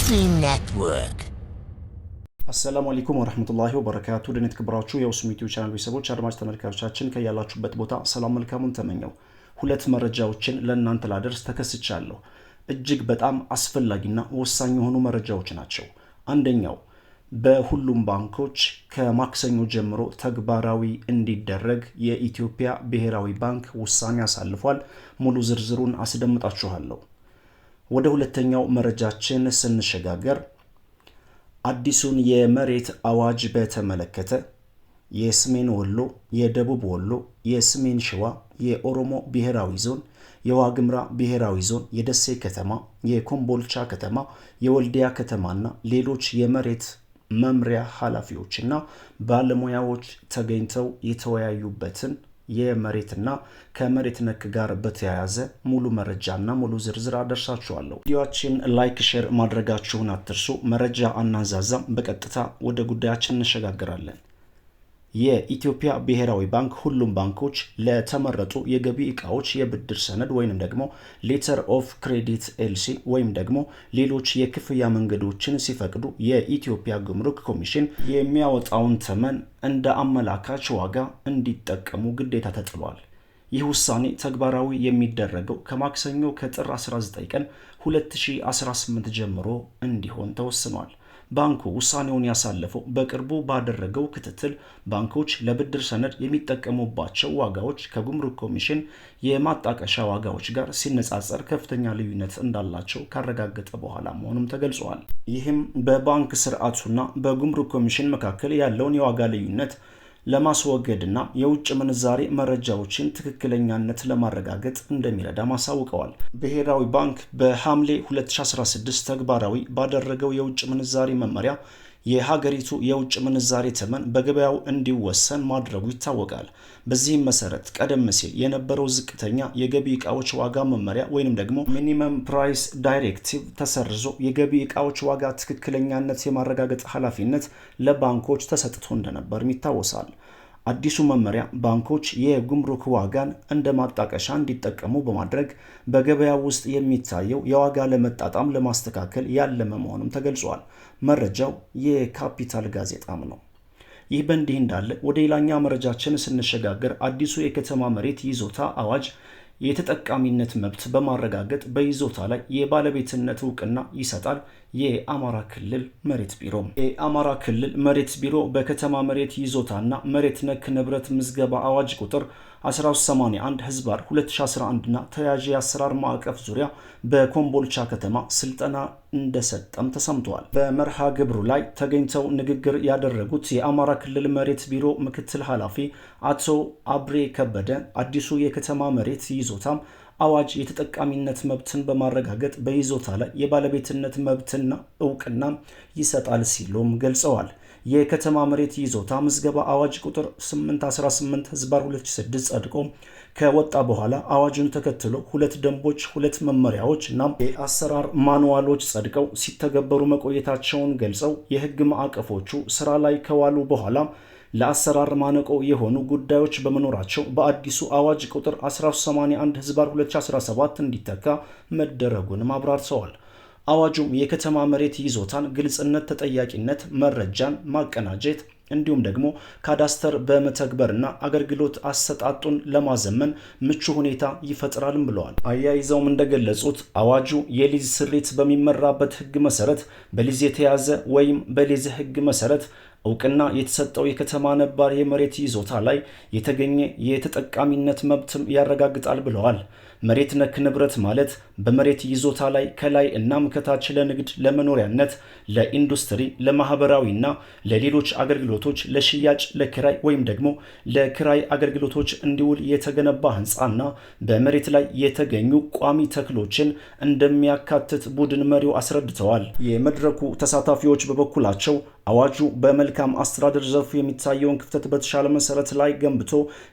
Muslim Network. አሰላሙ አለይኩም ወራህመቱላሂ ወበረካቱ። ደህና ተከብራችሁ የኡስሚ ዩቲዩብ ቻናል ቤተሰቦች አድማጭ ተመልካቾቻችን ከያላችሁበት ቦታ ሰላም መልካሙን ተመኘው። ሁለት መረጃዎችን ለእናንተ ላደርስ ተከስቻለሁ። እጅግ በጣም አስፈላጊና ወሳኝ የሆኑ መረጃዎች ናቸው። አንደኛው በሁሉም ባንኮች ከማክሰኞ ጀምሮ ተግባራዊ እንዲደረግ የኢትዮጵያ ብሔራዊ ባንክ ውሳኔ አሳልፏል። ሙሉ ዝርዝሩን አስደምጣችኋለሁ። ወደ ሁለተኛው መረጃችን ስንሸጋገር አዲሱን የመሬት አዋጅ በተመለከተ የሰሜን ወሎ፣ የደቡብ ወሎ፣ የሰሜን ሸዋ፣ የኦሮሞ ብሔራዊ ዞን፣ የዋግምራ ብሔራዊ ዞን፣ የደሴ ከተማ፣ የኮምቦልቻ ከተማ፣ የወልዲያ ከተማና ሌሎች የመሬት መምሪያ ኃላፊዎችና ባለሙያዎች ተገኝተው የተወያዩበትን የመሬትና ከመሬት ነክ ጋር በተያያዘ ሙሉ መረጃና ሙሉ ዝርዝር አደርሳችኋለሁ። ቪዲዮአችን ላይክ፣ ሼር ማድረጋችሁን አትርሱ። መረጃ አናንዛዛም፣ በቀጥታ ወደ ጉዳያችን እንሸጋግራለን። የኢትዮጵያ ብሔራዊ ባንክ ሁሉም ባንኮች ለተመረጡ የገቢ ዕቃዎች የብድር ሰነድ ወይም ደግሞ ሌተር ኦፍ ክሬዲት ኤልሲ ወይም ደግሞ ሌሎች የክፍያ መንገዶችን ሲፈቅዱ የኢትዮጵያ ጉምሩክ ኮሚሽን የሚያወጣውን ተመን እንደ አመላካች ዋጋ እንዲጠቀሙ ግዴታ ተጥሏል። ይህ ውሳኔ ተግባራዊ የሚደረገው ከማክሰኞ ከጥር 19 ቀን 2018 ጀምሮ እንዲሆን ተወስኗል። ባንኩ ውሳኔውን ያሳለፈው በቅርቡ ባደረገው ክትትል ባንኮች ለብድር ሰነድ የሚጠቀሙባቸው ዋጋዎች ከጉምሩክ ኮሚሽን የማጣቀሻ ዋጋዎች ጋር ሲነጻጸር ከፍተኛ ልዩነት እንዳላቸው ካረጋገጠ በኋላ መሆኑም ተገልጿል። ይህም በባንክ ስርዓቱና በጉምሩክ ኮሚሽን መካከል ያለውን የዋጋ ልዩነት ለማስወገድና የውጭ ምንዛሬ መረጃዎችን ትክክለኛነት ለማረጋገጥ እንደሚረዳ አሳውቀዋል። ብሔራዊ ባንክ በሐምሌ 2016 ተግባራዊ ባደረገው የውጭ ምንዛሬ መመሪያ የሀገሪቱ የውጭ ምንዛሬ ተመን በገበያው እንዲወሰን ማድረጉ ይታወቃል። በዚህም መሰረት ቀደም ሲል የነበረው ዝቅተኛ የገቢ ዕቃዎች ዋጋ መመሪያ ወይንም ደግሞ ሚኒመም ፕራይስ ዳይሬክቲቭ ተሰርዞ የገቢ ዕቃዎች ዋጋ ትክክለኛነት የማረጋገጥ ኃላፊነት ለባንኮች ተሰጥቶ እንደነበርም ይታወሳል። አዲሱ መመሪያ ባንኮች የጉምሩክ ዋጋን እንደ ማጣቀሻ እንዲጠቀሙ በማድረግ በገበያ ውስጥ የሚታየው የዋጋ ለመጣጣም ለማስተካከል ያለመ መሆኑም ተገልጿል። መረጃው የካፒታል ጋዜጣም ነው። ይህ በእንዲህ እንዳለ ወደ ሌላኛው መረጃችን ስንሸጋገር አዲሱ የከተማ መሬት ይዞታ አዋጅ የተጠቃሚነት መብት በማረጋገጥ በይዞታ ላይ የባለቤትነት እውቅና ይሰጣል። የአማራ ክልል መሬት ቢሮ የአማራ ክልል መሬት ቢሮ በከተማ መሬት ይዞታና መሬት ነክ ንብረት ምዝገባ አዋጅ ቁጥር 1381/2011 እና ተያያዥ የአሰራር ማዕቀፍ ዙሪያ በኮምቦልቻ ከተማ ስልጠና እንደሰጠም ተሰምቷል። በመርሃ ግብሩ ላይ ተገኝተው ንግግር ያደረጉት የአማራ ክልል መሬት ቢሮ ምክትል ኃላፊ አቶ አብሬ ከበደ አዲሱ የከተማ መሬት ይዞታም አዋጅ የተጠቃሚነት መብትን በማረጋገጥ በይዞታ ላይ የባለቤትነት መብትና እውቅና ይሰጣል ሲሉም ገልጸዋል። የከተማ መሬት ይዞታ ምዝገባ አዋጅ ቁጥር 818/2006 ጸድቆ ከወጣ በኋላ አዋጁን ተከትሎ ሁለት ደንቦች፣ ሁለት መመሪያዎች እና የአሰራር ማኑዋሎች ጸድቀው ሲተገበሩ መቆየታቸውን ገልጸው የሕግ ማዕቀፎቹ ስራ ላይ ከዋሉ በኋላ ለአሰራር ማነቆ የሆኑ ጉዳዮች በመኖራቸው በአዲሱ አዋጅ ቁጥር 1381/2017 እንዲተካ መደረጉንም አብራርተዋል። አዋጁም የከተማ መሬት ይዞታን ግልጽነት፣ ተጠያቂነት፣ መረጃን ማቀናጀት እንዲሁም ደግሞ ካዳስተር በመተግበርና አገልግሎት አሰጣጡን ለማዘመን ምቹ ሁኔታ ይፈጥራልም ብለዋል። አያይዘውም እንደገለጹት አዋጁ የሊዝ ስሪት በሚመራበት ሕግ መሰረት በሊዝ የተያዘ ወይም በሊዝ ሕግ መሰረት እውቅና የተሰጠው የከተማ ነባር የመሬት ይዞታ ላይ የተገኘ የተጠቃሚነት መብትም ያረጋግጣል ብለዋል። መሬት ነክ ንብረት ማለት በመሬት ይዞታ ላይ ከላይ እናም ከታች ለንግድ፣ ለመኖሪያነት፣ ለኢንዱስትሪ፣ ለማህበራዊና ለሌሎች አገልግሎቶች፣ ለሽያጭ፣ ለክራይ ወይም ደግሞ ለክራይ አገልግሎቶች እንዲውል የተገነባ ህንፃና በመሬት ላይ የተገኙ ቋሚ ተክሎችን እንደሚያካትት ቡድን መሪው አስረድተዋል። የመድረኩ ተሳታፊዎች በበኩላቸው አዋጁ በመልካም አስተዳደር ዘርፍ የሚታየውን ክፍተት በተሻለ መሰረት ላይ ገንብቶ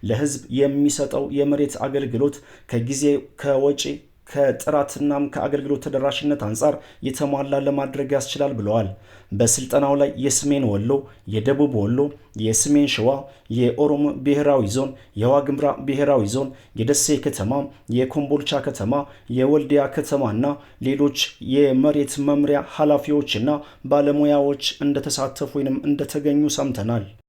ለህዝብ የሚሰጠው የመሬት አገልግሎት ከጊዜ ከወጪ ከጥራትናም ከአገልግሎት ተደራሽነት አንጻር የተሟላ ለማድረግ ያስችላል ብለዋል። በስልጠናው ላይ የሰሜን ወሎ፣ የደቡብ ወሎ፣ የሰሜን ሸዋ፣ የኦሮሞ ብሔራዊ ዞን፣ የዋግምራ ብሔራዊ ዞን፣ የደሴ ከተማ፣ የኮምቦልቻ ከተማ፣ የወልዲያ ከተማና ሌሎች የመሬት መምሪያ ኃላፊዎችና ባለሙያዎች እንደተሳተፉ ወይም እንደተገኙ ሰምተናል።